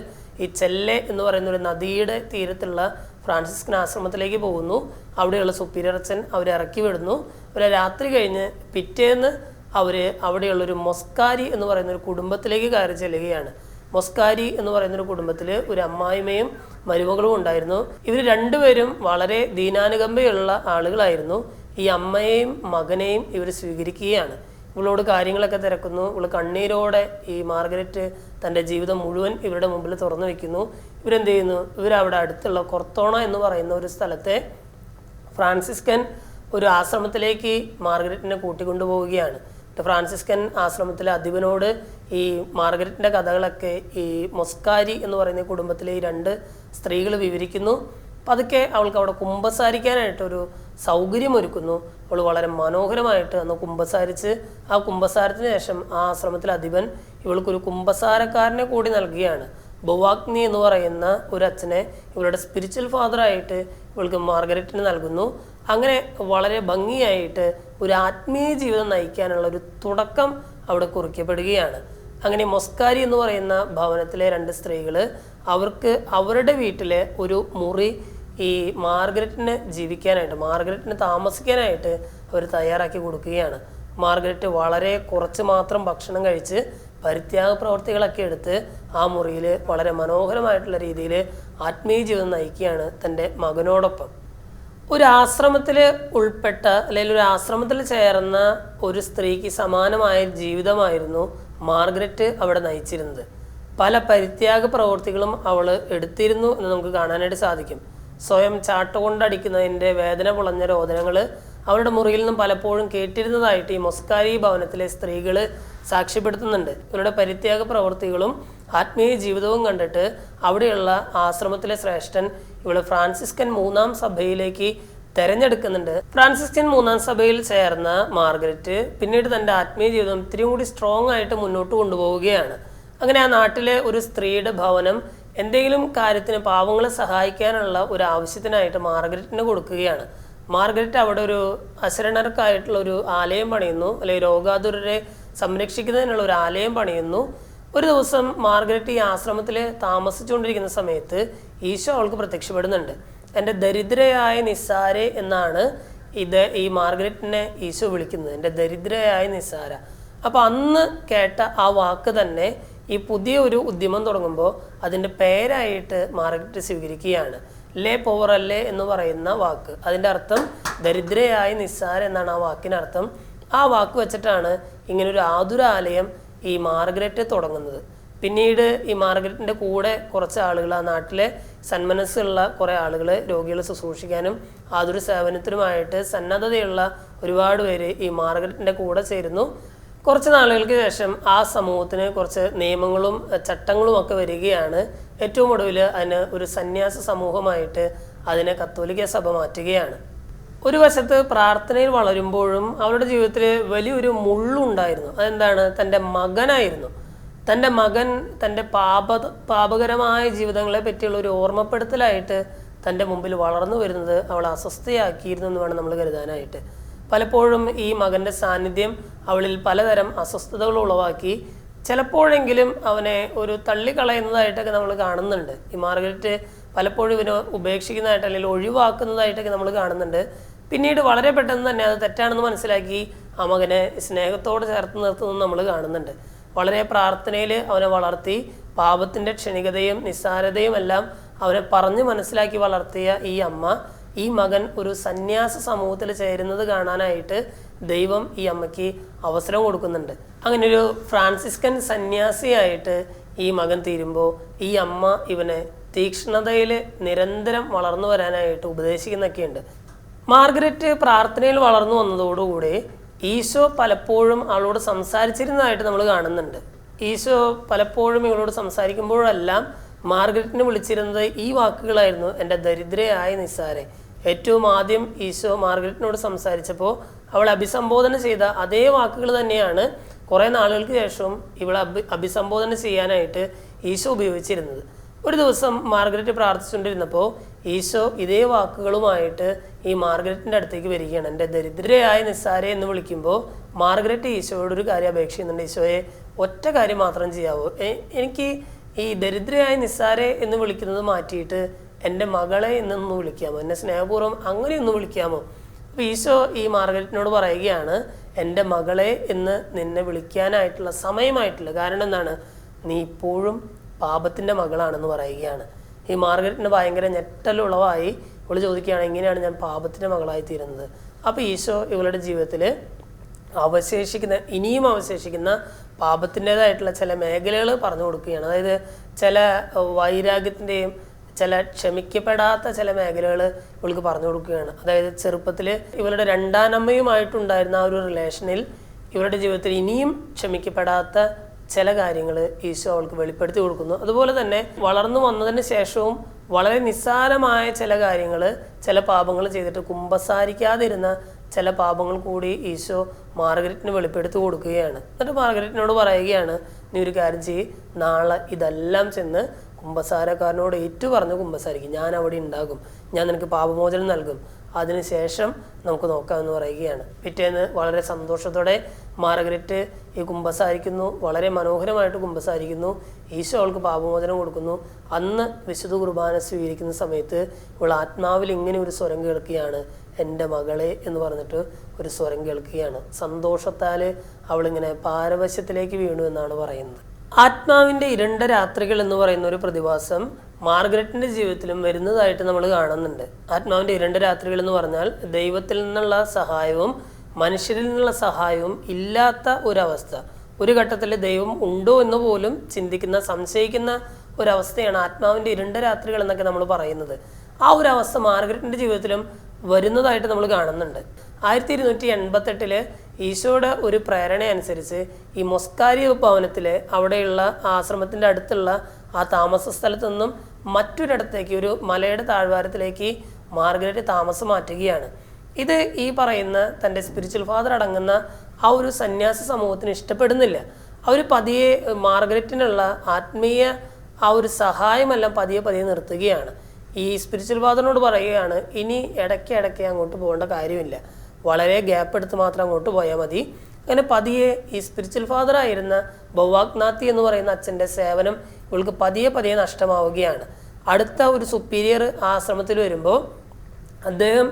ഈ ചെല്ലെ എന്ന് പറയുന്ന ഒരു നദിയുടെ തീരത്തുള്ള ഫ്രാൻസിസ്കൻ ആശ്രമത്തിലേക്ക് പോകുന്നു. അവിടെയുള്ള സുപ്പീരിയർ അച്ഛൻ അവരെ ഇറക്കി വിടുന്നു. ഒരു രാത്രി കഴിഞ്ഞ് പിറ്റേന്ന് അവിടെയുള്ളൊരു മൊസ്കാരി എന്ന് പറയുന്ന ഒരു കുടുംബത്തിലേക്ക് കയറി ചെല്ലുകയാണ്. മൊസ്കാരി എന്ന് പറയുന്നൊരു കുടുംബത്തിൽ ഒരു അമ്മായിമ്മയും മരുമകളും ഉണ്ടായിരുന്നു. ഇവർ രണ്ടുപേരും വളരെ ദീനാനുകമ്പയുള്ള ആളുകളായിരുന്നു. ഈ അമ്മയെയും മകനെയും ഇവർ സ്വീകരിക്കുകയാണ്. ഇവളോട് കാര്യങ്ങളൊക്കെ തിരക്കുന്നു. ഇവൾ കണ്ണീരോടെ ഈ മാർഗരറ്റ് തൻ്റെ ജീവിതം മുഴുവൻ ഇവരുടെ മുമ്പിൽ തുറന്നു വയ്ക്കുന്നു. ഇവരെന്ത് ചെയ്യുന്നു, ഇവരവിടെ അടുത്തുള്ള കൊർത്തോണ എന്ന് പറയുന്ന ഒരു സ്ഥലത്തെ ഫ്രാൻസിസ്കൻ ഒരു ആശ്രമത്തിലേക്ക് മാർഗരറ്റിനെ കൂട്ടിക്കൊണ്ടുപോവുകയാണ്. ഫ്രാൻസിസ്കൻ ആശ്രമത്തിലെ അധിപനോട് ഈ മാർഗരറ്റിൻ്റെ കഥകളൊക്കെ ഈ മൊസ്കാരി എന്ന് പറയുന്ന കുടുംബത്തിലെ ഈ 2 സ്ത്രീകൾ വിവരിക്കുന്നു. പതുക്കെ അവൾക്ക് അവിടെ കുമ്പസാരിക്കാനായിട്ടൊരു സൗകര്യമൊരുക്കുന്നു. അവൾ വളരെ മനോഹരമായിട്ട് അന്ന് കുമ്പസാരിച്ച് ആ കുമ്പസാരത്തിന് ശേഷം ആ ആശ്രമത്തിൽ അധിപൻ ഇവൾക്കൊരു കുമ്പസാരക്കാരനെ കൂടി നൽകുകയാണ്. ബൊവാഗ്നി എന്ന് പറയുന്ന ഒരു അച്ഛനെ ഇവളുടെ സ്പിരിച്വൽ ഫാദറായിട്ട് ഇവൾക്ക് മാർഗരറ്റിന് നൽകുന്നു. അങ്ങനെ വളരെ ഭംഗിയായിട്ട് ഒരു ആത്മീയ ജീവിതം നയിക്കാനുള്ള ഒരു തുടക്കം അവിടെ കുറിക്കപ്പെടുകയാണ്. അങ്ങനെ മൊസ്കാരി എന്ന് പറയുന്ന ഭവനത്തിലെ 2 സ്ത്രീകൾ അവർക്ക് അവരുടെ വീട്ടിലെ ഒരു മുറി ഈ മാർഗരറ്റിന് ജീവിക്കാനായിട്ട്, മാർഗരറ്റിന് താമസിക്കാനായിട്ട് അവർ തയ്യാറാക്കി കൊടുക്കുകയാണ്. മാർഗരറ്റ് വളരെ കുറച്ച് മാത്രം ഭക്ഷണം കഴിച്ച് പരിത്യാഗ പ്രവർത്തികളൊക്കെ എടുത്ത് ആ മുറിയിൽ വളരെ മനോഹരമായിട്ടുള്ള രീതിയിൽ ആത്മീയ ജീവിതം നയിക്കുകയാണ് തൻ്റെ മകനോടൊപ്പം. ഒരു ആശ്രമത്തിൽ ഉൾപ്പെട്ട അല്ലെങ്കിൽ ഒരു ആശ്രമത്തിൽ ചേർന്ന ഒരു സ്ത്രീക്ക് സമാനമായ ജീവിതമായിരുന്നു മാർഗരറ്റ് അവിടെ നയിച്ചിരുന്നത്. പല പരിത്യാഗ പ്രവൃത്തികളും അവൾ എടുത്തിരുന്നു എന്ന് നമുക്ക് കാണാനായിട്ട് സാധിക്കും. സ്വയം ചാട്ടുകൊണ്ടടിക്കുന്നതിൻ്റെ വേദന പുളഞ്ഞ രോദനങ്ങൾ അവരുടെ മുറിയിൽ നിന്നും പലപ്പോഴും കേട്ടിരുന്നതായിട്ട് ഈ മൊസ്കാരി ഭവനത്തിലെ സ്ത്രീകൾ സാക്ഷ്യപ്പെടുത്തുന്നുണ്ട്. ഇവരുടെ പരിത്യാഗ പ്രവൃത്തികളും ആത്മീയ ജീവിതവും കണ്ടിട്ട് അവിടെയുള്ള ആശ്രമത്തിലെ ശ്രേഷ്ഠൻ ഇവള് ഫ്രാൻസിസ്കൻ 3-ാം സഭയിലേക്ക് തെരഞ്ഞെടുക്കുന്നുണ്ട്. ഫ്രാൻസിസ്കൻ 3-ാം സഭയിൽ ചേർന്ന മാർഗരറ്റ് പിന്നീട് തൻ്റെ ആത്മീയ ജീവിതം ഇത്തിരി കൂടി സ്ട്രോങ് ആയിട്ട് മുന്നോട്ട് കൊണ്ടുപോവുകയാണ്. അങ്ങനെ ആ നാട്ടിലെ ഒരു സ്ത്രീയുടെ ഭവനം എന്തെങ്കിലും കാര്യത്തിന് പാവങ്ങളെ സഹായിക്കാനുള്ള ഒരു ആവശ്യത്തിനായിട്ട് മാർഗരറ്റിന് കൊടുക്കുകയാണ്. മാർഗരറ്റ് അവിടെ ഒരു അശരണർക്കായിട്ടുള്ള ഒരു ആലയം പണിയുന്നു, അല്ലെങ്കിൽ രോഗാതുരരെ സംരക്ഷിക്കുന്നതിനുള്ള ഒരു ആലയം പണിയുന്നു. ഒരു ദിവസം മാർഗരറ്റ് ഈ ആശ്രമത്തിൽ താമസിച്ചുകൊണ്ടിരിക്കുന്ന സമയത്ത് ഈശോ അവൾക്ക് പ്രത്യക്ഷപ്പെടുന്നുണ്ട്. എൻ്റെ ദരിദ്രയായ നിസ്സാരെ എന്നാണ് ഈ മാർഗരറ്റിനെ ഈശോ വിളിക്കുന്നത്, എൻ്റെ ദരിദ്രയായ നിസ്സാര. അപ്പോൾ അന്ന് കേട്ട ആ വാക്ക് തന്നെ ഈ പുതിയ ഒരു ഉദ്യമം തുടങ്ങുമ്പോൾ അതിൻ്റെ പേരായിട്ട് മാർഗരറ്റ് സ്വീകരിക്കുകയാണ്. ലേ പോവറല്ലേ എന്ന് പറയുന്ന വാക്ക്, അതിൻ്റെ അർത്ഥം ദരിദ്രയായ നിസ്സാര എന്നാണ് ആ വാക്കിനർത്ഥം. ആ വാക്ക് വെച്ചിട്ടാണ് ഇങ്ങനൊരു ആതുരാലയം ഈ മാർഗരറ്റ് തുടങ്ങുന്നത്. പിന്നീട് ഈ മാർഗരറ്റിൻ്റെ കൂടെ കുറച്ച് ആളുകൾ, ആ നാട്ടിലെ സന്മനസ്സുള്ള കുറേ ആളുകൾ രോഗികളെ ശുശ്രൂഷിക്കാനും ആതുര സേവനത്തിനുമായിട്ട് സന്നദ്ധതയുള്ള ഒരുപാട് പേര് ഈ മാർഗരറ്റിൻ്റെ കൂടെ ചേരുന്നു. കുറച്ച് നാളുകൾക്ക് ശേഷം ആ സമൂഹത്തിന് കുറച്ച് നിയമങ്ങളും ചട്ടങ്ങളും ഒക്കെ വരികയാണ്. ഏറ്റവും ഒടുവിൽ അതിന് ഒരു സന്യാസ സമൂഹമായിട്ട് അതിനെ കത്തോലിക്ക സഭ മാറ്റുകയാണ്. ഒരു വശത്ത് പ്രാർത്ഥനയിൽ വളരുമ്പോഴും അവരുടെ ജീവിതത്തിൽ വലിയൊരു മുള്ളുണ്ടായിരുന്നു. അതെന്താണ്? തൻ്റെ മകനായിരുന്നു. തൻ്റെ മകൻ തൻ്റെ പാപകരമായ ജീവിതങ്ങളെ പറ്റിയുള്ള ഒരു ഓർമ്മപ്പെടുത്തലായിട്ട് തൻ്റെ മുമ്പിൽ വളർന്നു വരുന്നത് അവളെ അസ്വസ്ഥയാക്കിയിരുന്നു എന്ന് വേണം നമ്മൾ കരുതാനായിട്ട്. പലപ്പോഴും ഈ മകൻ്റെ സാന്നിധ്യം അവളിൽ പലതരം അസ്വസ്ഥതകൾ ഉളവാക്കി. ചിലപ്പോഴെങ്കിലും അവനെ ഒരു തള്ളിക്കളയുന്നതായിട്ടൊക്കെ നമ്മൾ കാണുന്നുണ്ട്. ഈ മാർഗരറ്റ് പലപ്പോഴും ഇവനെ ഉപേക്ഷിക്കുന്നതായിട്ട് അല്ലെങ്കിൽ ഒഴിവാക്കുന്നതായിട്ടൊക്കെ നമ്മൾ കാണുന്നുണ്ട്. പിന്നീട് വളരെ പെട്ടെന്ന് തന്നെ അത് തെറ്റാണെന്ന് മനസ്സിലാക്കി ആ മകനെ സ്നേഹത്തോടെ ചേർത്ത് നിർത്തുന്നത് നമ്മൾ കാണുന്നുണ്ട്. വളരെ പ്രാർത്ഥനയിൽ അവനെ വളർത്തി പാപത്തിൻ്റെ ക്ഷണികതയും നിസ്സാരതയും എല്ലാം അവനെ പറഞ്ഞ് മനസ്സിലാക്കി വളർത്തിയ ഈ അമ്മ, ഈ മകൻ ഒരു സന്യാസ സമൂഹത്തിൽ ചേരുന്നത് കാണാനായിട്ട് ദൈവം ഈ അമ്മയ്ക്ക് അവസരം കൊടുക്കുന്നുണ്ട്. അങ്ങനെ ഒരു ഫ്രാൻസിസ്കൻ സന്യാസിയായിട്ട് ഈ മകൻ തീരുമ്പോൾ ഈ അമ്മ ഇവനെ തീക്ഷ്ണതയിൽ നിരന്തരം വളർന്നു വരാനായിട്ട് ഉപദേശിക്കുന്നൊക്കെയുണ്ട്. മാർഗരറ്റ് പ്രാർത്ഥനയിൽ വളർന്നു വന്നതോടുകൂടി ഈശോ പലപ്പോഴും അവളോട് സംസാരിച്ചിരുന്നതായിട്ട് നമ്മൾ കാണുന്നുണ്ട്. ഈശോ പലപ്പോഴും ഇവളോട് സംസാരിക്കുമ്പോഴെല്ലാം മാർഗരറ്റിനെ വിളിച്ചിരുന്നത് ഈ വാക്കുകളായിരുന്നു, എൻ്റെ ദരിദ്രയായ നിസ്സാരെ. ഏറ്റവും ആദ്യം ഈശോ മാർഗരറ്റിനോട് സംസാരിച്ചപ്പോൾ അവളെ അഭിസംബോധന ചെയ്ത അതേ വാക്കുകൾ തന്നെയാണ് കുറേ നാളുകൾക്ക് ശേഷവും ഇവളെ അഭിസംബോധന ചെയ്യാനായിട്ട് ഈശോ ഉപയോഗിച്ചിരുന്നത്. ഒരു ദിവസം മാർഗരറ്റ് പ്രാർത്ഥിച്ചുകൊണ്ടിരുന്നപ്പോൾ ഈശോ ഇതേ വാക്കുകളുമായിട്ട് ഈ മാർഗരറ്റിൻ്റെ അടുത്തേക്ക് വരികയാണ്. എൻ്റെ ദരിദ്രയായ നിസ്സാരെ എന്ന് വിളിക്കുമ്പോൾ മാർഗരറ്റ് ഈശോയോട് ഒരു കാര്യം അപേക്ഷിക്കുന്നുണ്ട്. ഈശോയെ, ഒറ്റ കാര്യം മാത്രം ചെയ്യാവോ? എനിക്ക് ഈ ദരിദ്രയായ നിസ്സാരെ എന്ന് വിളിക്കുന്നത് മാറ്റിയിട്ട് എൻ്റെ മകളെ എന്നൊന്ന് വിളിക്കാമോ? എന്നെ സ്നേഹപൂർവ്വം അങ്ങനെയൊന്ന് വിളിക്കാമോ? അപ്പോൾ ഈശോ ഈ മാർഗരറ്റിനോട് പറയുകയാണ്, എൻ്റെ മകളെ എന്ന് നിന്നെ വിളിക്കാനായിട്ടുള്ള സമയമായിട്ടില്ല. കാരണം എന്താണ്? നീ ഇപ്പോഴും പാപത്തിൻ്റെ മകളാണെന്ന് പറയുകയാണ്. ഈ മാർഗരറ്റിന് ഭയങ്കര ഞെട്ടലുളവായി. ഇവൾ ചോദിക്കുകയാണ്, എങ്ങനെയാണ് ഞാൻ പാപത്തിൻ്റെ മകളായി തീരുന്നത്? അപ്പോൾ ഈശോ ഇവളുടെ ജീവിതത്തിൽ ഇനിയും അവശേഷിക്കുന്ന പാപത്തിൻ്റെതായിട്ടുള്ള ചില മേഖലകൾ പറഞ്ഞു കൊടുക്കുകയാണ്. അതായത് ചില വൈരാഗ്യത്തിൻ്റെയും ചില ക്ഷമിക്കപ്പെടാത്ത ചില മേഖലകൾ ഇവൾക്ക് പറഞ്ഞു കൊടുക്കുകയാണ്. അതായത് ചെറുപ്പത്തിൽ ഇവളുടെ രണ്ടാനമ്മയുമായിട്ടുണ്ടായിരുന്ന ആ ഒരു റിലേഷനിൽ ഇവരുടെ ജീവിതത്തിൽ ഇനിയും ക്ഷമിക്കപ്പെടാത്ത ചില കാര്യങ്ങൾ ഈശോ അവൾക്ക് വെളിപ്പെടുത്തി കൊടുക്കുന്നു. അതുപോലെ തന്നെ വളർന്നു വന്നതിന് ശേഷവും വളരെ നിസ്സാരമായ ചില കാര്യങ്ങൾ, ചില പാപങ്ങൾ ചെയ്തിട്ട് കുമ്പസാരിക്കാതിരുന്ന ചില പാപങ്ങൾ കൂടി ഈശോ മാർഗരറ്റിന് വെളിപ്പെടുത്തി കൊടുക്കുകയാണ്. എന്നിട്ട് മാർഗരറ്റിനോട് പറയുകയാണ്, നീ ഒരു കാര്യം ചെയ്യ്, നാളെ ഇതെല്ലാം ചെന്ന് കുമ്പസാരക്കാരനോട് പറഞ്ഞ് കുമ്പസാരിക്കും, ഞാൻ അവിടെ ഉണ്ടാകും, ഞാൻ നിനക്ക് പാപമോചനം നൽകും, അതിനുശേഷം നമുക്ക് നോക്കാമെന്ന് പറയുകയാണ്. പിറ്റേന്ന് വളരെ സന്തോഷത്തോടെ മാർഗരറ്റ് ഈ കുമ്പസാരിക്കുന്നു, വളരെ മനോഹരമായിട്ട് കുമ്പസാരിക്കുന്നു. ഈശോ അവൾക്ക് പാപമോചനം കൊടുക്കുന്നു. അന്ന് വിശുദ്ധ കുർബാന സ്വീകരിക്കുന്ന സമയത്ത് ഇവൾ ആത്മാവിൽ ഇങ്ങനെ ഒരു സ്വരം കേൾക്കുകയാണ്, എൻ്റെ മകളെ എന്ന് പറഞ്ഞിട്ട് ഒരു സ്വരം കേൾക്കുകയാണ്. സന്തോഷത്താൽ അവളിങ്ങനെ പാരവശ്യത്തിലേക്ക് വീണു എന്നാണ് പറയുന്നത്. ആത്മാവിൻ്റെ ഇരുണ്ട രാത്രികൾ എന്ന് പറയുന്ന ഒരു പ്രതിഭാസം മാർഗരറ്റിൻ്റെ ജീവിതത്തിലും വരുന്നതായിട്ട് നമ്മൾ കാണുന്നുണ്ട്. ആത്മാവിൻ്റെ ഇരുണ്ട രാത്രികൾ എന്ന് പറഞ്ഞാൽ ദൈവത്തിൽ നിന്നുള്ള സഹായവും മനുഷ്യരിൽ നിന്നുള്ള സഹായവും ഇല്ലാത്ത ഒരവസ്ഥ. ഒരു ഘട്ടത്തിൽ ദൈവം ഉണ്ടോ എന്ന് പോലും ചിന്തിക്കുന്ന, സംശയിക്കുന്ന ഒരവസ്ഥയാണ് ആത്മാവിൻ്റെ ഇരുണ്ട രാത്രികൾ എന്നൊക്കെ നമ്മൾ പറയുന്നത്. ആ ഒരു അവസ്ഥ മാർഗരറ്റിൻ്റെ ജീവിതത്തിലും വരുന്നതായിട്ട് നമ്മൾ കാണുന്നുണ്ട്. 1288 ഈശോയുടെ ഒരു പ്രേരണ അനുസരിച്ച് ഈ മൊസ്കാരി ഭവനത്തിൽ, അവിടെയുള്ള ആശ്രമത്തിൻ്റെ അടുത്തുള്ള ആ താമസ സ്ഥലത്തു നിന്നും മറ്റൊരിടത്തേക്ക്, ഒരു മലയുടെ താഴ്വാരത്തിലേക്ക് മാർഗരറ്റ് താമസം മാറ്റുകയാണ്. ഇത് ഈ പറയുന്ന തൻ്റെ സ്പിരിച്വൽ ഫാദർ അടങ്ങുന്ന ആ ഒരു സന്യാസ സമൂഹത്തിന് ഇഷ്ടപ്പെടുന്നില്ല. അവർ പതിയെ മാർഗരറ്റിനുള്ള ആത്മീയ ആ ഒരു സഹായമെല്ലാം പതിയെ നിർത്തുകയാണ്. ഈ സ്പിരിച്വൽ ഫാദറിനോട് പറയുകയാണ്, ഇനി ഇടയ്ക്ക് അങ്ങോട്ട് പോകേണ്ട കാര്യമില്ല, വളരെ ഗ്യാപ്പ് എടുത്ത് മാത്രം അങ്ങോട്ട് പോയാൽ മതി. അങ്ങനെ പതിയെ ഈ സ്പിരിച്വൽ ഫാദർ ആയിരുന്ന ബൗവാഗ്നാത്തി എന്ന് പറയുന്ന അച്ഛൻ്റെ സേവനം ഇവൾക്ക് പതിയെ നഷ്ടമാവുകയാണ്. അടുത്ത ഒരു സുപ്പീരിയർ ആശ്രമത്തിൽ വരുമ്പോൾ അദ്ദേഹം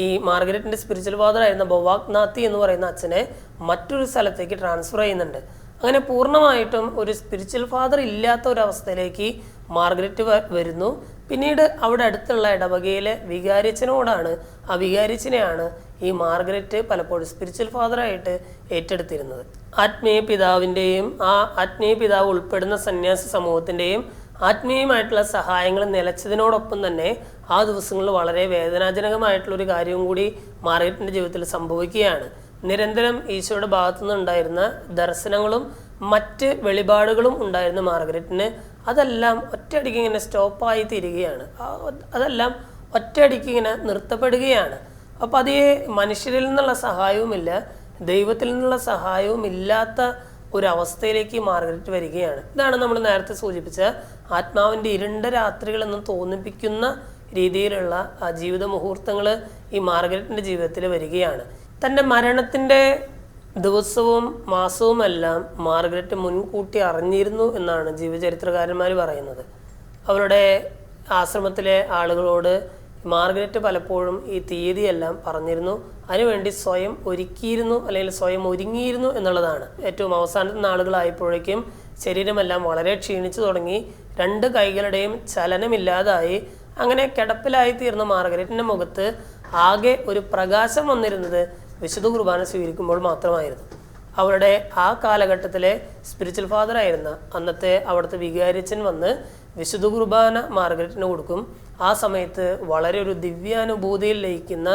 ഈ മാർഗരറ്റിൻ്റെ സ്പിരിച്വൽ ഫാദർ ആയിരുന്ന ബൗവാഗ്നാത്തി എന്ന് പറയുന്ന അച്ഛനെ മറ്റൊരു സ്ഥലത്തേക്ക് ട്രാൻസ്ഫർ ചെയ്യുന്നുണ്ട്. അങ്ങനെ പൂർണ്ണമായിട്ടും ഒരു സ്പിരിച്വൽ ഫാദർ ഇല്ലാത്ത ഒരവസ്ഥയിലേക്ക് മാർഗരറ്റ് വരുന്നു. പിന്നീട് അവിടെ അടുത്തുള്ള ഇടവകയിലെ വികാരിച്ചനോടാണ്, ആ വികാരിച്ചനെയാണ് ഈ മാർഗരറ്റ് പലപ്പോഴും സ്പിരിച്വൽ ഫാദറായിട്ട് ഏറ്റെടുത്തിരുന്നത്. ആത്മീയ പിതാവിൻ്റെയും ആ ആത്മീയ പിതാവ് ഉൾപ്പെടുന്ന സന്യാസ സമൂഹത്തിൻ്റെയും ആത്മീയമായിട്ടുള്ള സഹായങ്ങൾ നിലച്ചതിനോടൊപ്പം തന്നെ ആ ദിവസങ്ങളിൽ വളരെ വേദനാജനകമായിട്ടുള്ളൊരു കാര്യവും കൂടി മാർഗരറ്റിൻ്റെ ജീവിതത്തിൽ സംഭവിക്കുകയാണ്. നിരന്തരം ഈശോയുടെ ഭാഗത്തുനിന്ന് ഉണ്ടായിരുന്ന ദർശനങ്ങളും മറ്റ് വെളിപാടുകളും ഉണ്ടായിരുന്ന മാർഗരറ്റിന് അതെല്ലാം ഒറ്റയടിക്ക് ഇങ്ങനെ സ്റ്റോപ്പായി തീരുകയാണ്. അതെല്ലാം ഒറ്റയടിക്ക് ഇങ്ങനെ നിർത്തപ്പെടുകയാണ്. അപ്പോൾ അതേ മനുഷ്യരിൽ നിന്നുള്ള സഹായവുമില്ല, ദൈവത്തിൽ നിന്നുള്ള സഹായവും ഇല്ലാത്ത ഒരവസ്ഥയിലേക്ക് മാർഗരറ്റ് വരികയാണ്. ഇതാണ് നമ്മൾ നേരത്തെ സൂചിപ്പിച്ച ആത്മാവിൻ്റെ ഇരുണ്ട രാത്രികൾ എന്ന് തോന്നിപ്പിക്കുന്ന രീതിയിലുള്ള ആ ജീവിത മുഹൂർത്തങ്ങൾ ഈ മാർഗരറ്റിൻ്റെ ജീവിതത്തിൽ വരികയാണ്. തൻ്റെ മരണത്തിൻ്റെ ദിവസവും മാസവുമെല്ലാം മാർഗരറ്റ് മുൻകൂട്ടി അറിഞ്ഞിരുന്നു എന്നാണ് ജീവചരിത്രകാരന്മാർ പറയുന്നത്. അവരുടെ ആശ്രമത്തിലെ ആളുകളോട് മാർഗരറ്റ് പലപ്പോഴും ഈ തീയതിയെല്ലാം പറഞ്ഞിരുന്നു, അതിനുവേണ്ടി സ്വയം ഒരുക്കിയിരുന്നു, അല്ലെങ്കിൽ സ്വയം ഒരുങ്ങിയിരുന്നു എന്നുള്ളതാണ്. ഏറ്റവും അവസാനത്തെ നാളുകളായപ്പോഴേക്കും ശരീരമെല്ലാം വളരെ ക്ഷീണിച്ചു തുടങ്ങി, രണ്ട് കൈകളുടെയും ചലനമില്ലാതായി. അങ്ങനെ കിടപ്പിലായി തീർന്ന മാർഗരറ്റിൻ്റെ മുഖത്ത് ആകെ ഒരു പ്രകാശം വന്നിരുന്നത് വിശുദ്ധ കുർബാന സ്വീകരിക്കുമ്പോൾ മാത്രമായിരുന്നു. അവരുടെ ആ കാലഘട്ടത്തിലെ സ്പിരിച്വൽ ഫാദർ ആയിരുന്ന അന്നത്തെ അവിടുത്തെ വികാരിച്ചൻ വന്ന് വിശുദ്ധ കുർബാന മാർഗരറ്റിന് കൊടുക്കും. ആ സമയത്ത് വളരെ ഒരു ദിവ്യാനുഭൂതിയിൽ ലയിക്കുന്ന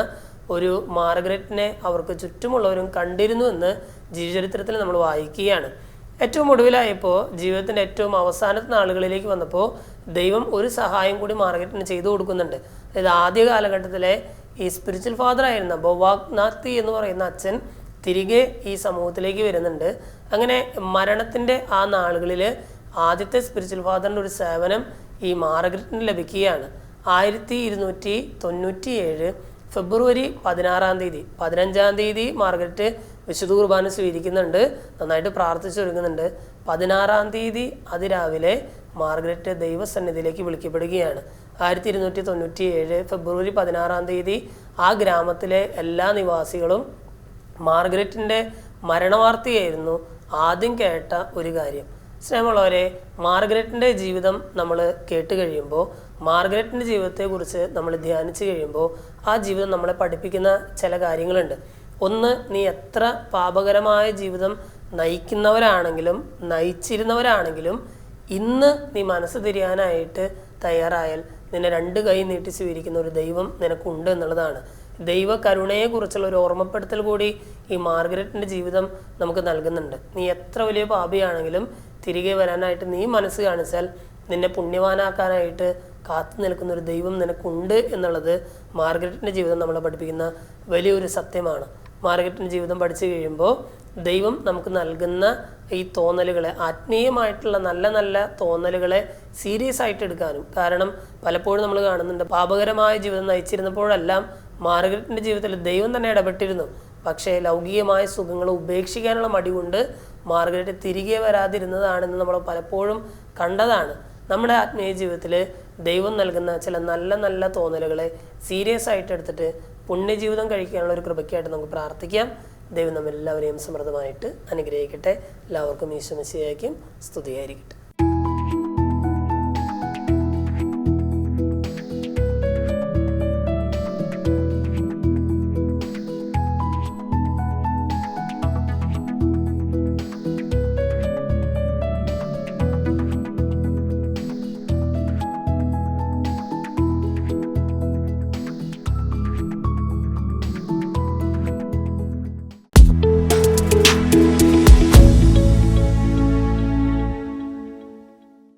ഒരു മാർഗരറ്റിനെ അവർക്ക് ചുറ്റുമുള്ളവരും കണ്ടിരുന്നു എന്ന് ജീവചരിത്രത്തിൽ നമ്മൾ വായിക്കുകയാണ്. ഏറ്റവും ഒടുവിലായപ്പോൾ, ജീവിതത്തിൻ്റെ ഏറ്റവും അവസാനത്തെ നാളുകളിലേക്ക് വന്നപ്പോൾ ദൈവം ഒരു സഹായം കൂടി മാർഗരറ്റിന് ചെയ്തു കൊടുക്കുന്നുണ്ട്. അതായത് ആദ്യ കാലഘട്ടത്തിലെ ഈ സ്പിരിച്വൽ ഫാദർ ആയിരുന്ന ബൗവാഗ്നാത്തി എന്ന് പറയുന്ന അച്ഛൻ തിരികെ ഈ സമൂഹത്തിലേക്ക് വരുന്നുണ്ട്. അങ്ങനെ മരണത്തിൻ്റെ ആ നാളുകളിൽ ആദ്യത്തെ സ്പിരിച്വൽ ഫാദറിൻ്റെ ഒരു സേവനം ഈ മാർഗരറ്റിന് ലഭിക്കുകയാണ്. 1297 ഫെബ്രുവരി 16 15 തീയതി മാർഗരറ്റ് വിശുദ്ധ കുർബാന സ്വീകരിക്കുന്നുണ്ട്, നന്നായിട്ട് പ്രാർത്ഥിച്ചൊരുങ്ങുന്നുണ്ട്. 16 തീയതി അതിരാവിലെ മാർഗരറ്റ് ദൈവസന്നിധിയിലേക്ക് വിളിക്കപ്പെടുകയാണ്. 1297 ഫെബ്രുവരി 16 തീയതി ആ ഗ്രാമത്തിലെ എല്ലാ നിവാസികളും മാർഗരറ്റിൻ്റെ മരണവാർത്തയായിരുന്നു ആദ്യം കേട്ട ഒരു കാര്യം. സ്നേഹമുള്ളവരെ, മാർഗരറ്റിൻ്റെ ജീവിതം നമ്മൾ കേട്ട് കഴിയുമ്പോൾ, മാർഗരറ്റിൻ്റെ ജീവിതത്തെക്കുറിച്ച് നമ്മൾ ധ്യാനിച്ച് കഴിയുമ്പോൾ ആ ജീവിതം നമ്മളെ പഠിപ്പിക്കുന്ന ചില കാര്യങ്ങളുണ്ട്. ഒന്ന്, നീ എത്ര പാപകരമായ ജീവിതം നയിക്കുന്നവരാണെങ്കിലും നയിച്ചിരുന്നവരാണെങ്കിലും ഇന്ന് നീ മനസ്സ് തിരിയാനായിട്ട് തയ്യാറായാൽ നിന്നെ രണ്ട് കൈ നീട്ടി സ്വീകരിക്കുന്ന ഒരു ദൈവം നിനക്കുണ്ട് എന്നുള്ളതാണ്. ദൈവ കരുണയെക്കുറിച്ചുള്ള ഒരു ഓർമ്മപ്പെടുത്തൽ കൂടി ഈ മാർഗരറ്റിൻ്റെ ജീവിതം നമുക്ക് നൽകുന്നുണ്ട്. നീ എത്ര വലിയ പാപിയാണെങ്കിലും തിരികെ വരാനായിട്ട് നീ മനസ്സ് കാണിച്ചാൽ നിന്നെ പുണ്യവാനാക്കാനായിട്ട് കാത്തു നിൽക്കുന്ന ഒരു ദൈവം നിനക്കുണ്ട് എന്നുള്ളത് മാർഗരറ്റിൻ്റെ ജീവിതം നമ്മളെ പഠിപ്പിക്കുന്ന വലിയൊരു സത്യമാണ്. മാർഗരറ്റിൻ്റെ ജീവിതം പഠിച്ചു കഴിയുമ്പോൾ ദൈവം നമുക്ക് നൽകുന്ന ഈ തോന്നലുകളെ, ആത്മീയമായിട്ടുള്ള നല്ല നല്ല തോന്നലുകളെ സീരിയസ് ആയിട്ട് എടുക്കാനും, കാരണം പലപ്പോഴും നമ്മൾ കാണുന്നുണ്ട് പാപകരമായ ജീവിതം നയിച്ചിരുന്നപ്പോഴെല്ലാം മാർഗരറ്റിൻ്റെ ജീവിതത്തിൽ ദൈവം തന്നെ ഇടപെട്ടിരുന്നു. പക്ഷേ ലൗകികമായ സുഖങ്ങൾ ഉപേക്ഷിക്കാനുള്ള മടി കൊണ്ട് മാർഗരറ്റ് തിരികെ വരാതിരുന്നതാണെന്ന് നമ്മൾ പലപ്പോഴും കണ്ടതാണ്. നമ്മുടെ ആത്മീയ ജീവിതത്തിൽ ദൈവം നൽകുന്ന ചില നല്ല നല്ല തോന്നലുകളെ സീരിയസ് ആയിട്ട് എടുത്തിട്ട് പുണ്യജീവിതം കഴിക്കാനുള്ള ഒരു കൃപയ്ക്കായിട്ട് നമുക്ക് പ്രാർത്ഥിക്കാം. ദൈവം നമ്മെല്ലാവരെയും സമൃദ്ധമായിട്ട് അനുഗ്രഹിക്കട്ടെ. എല്ലാവർക്കും ഈശോ മിശിഹായ്ക്കും സ്തുതിയായിരിക്കട്ടെ.